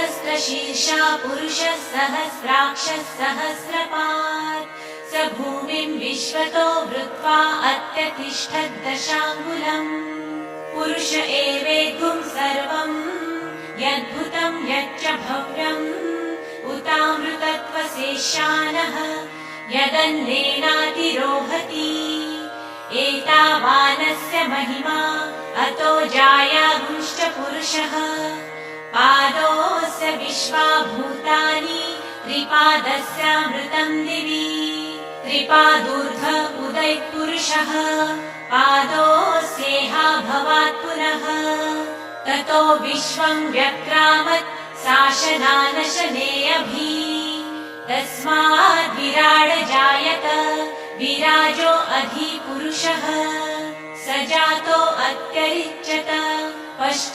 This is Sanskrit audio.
सहस्रशीर्षा पुरुषः सहस्राक्षः सहस्रपात् स भूमिं विश्वतो वृत्वा अत्यतिष्ठत् दशाङ्गुलम् पुरुष एवेद्गुं सर्वम् यद्भुतं यच्च भव्यम् उतामृतत्वशेषानः यदन्नेनातिरोहति एतावानस्य महिमा अतो जायागुंश्च पुरुषः पादोऽस्य विश्वा भूतानि त्रिपादस्यामृतं दिवि त्रिपादूर्ध्व उदयः पुरुषः पादोऽस्येहा भवात् पुनः ततो विश्वं व्यक्रामत् शासनानशनेऽभि तस्माद् विराड जायत विराजो अधिपुरुषः स जातो अत्यरिच्यत पश्चात्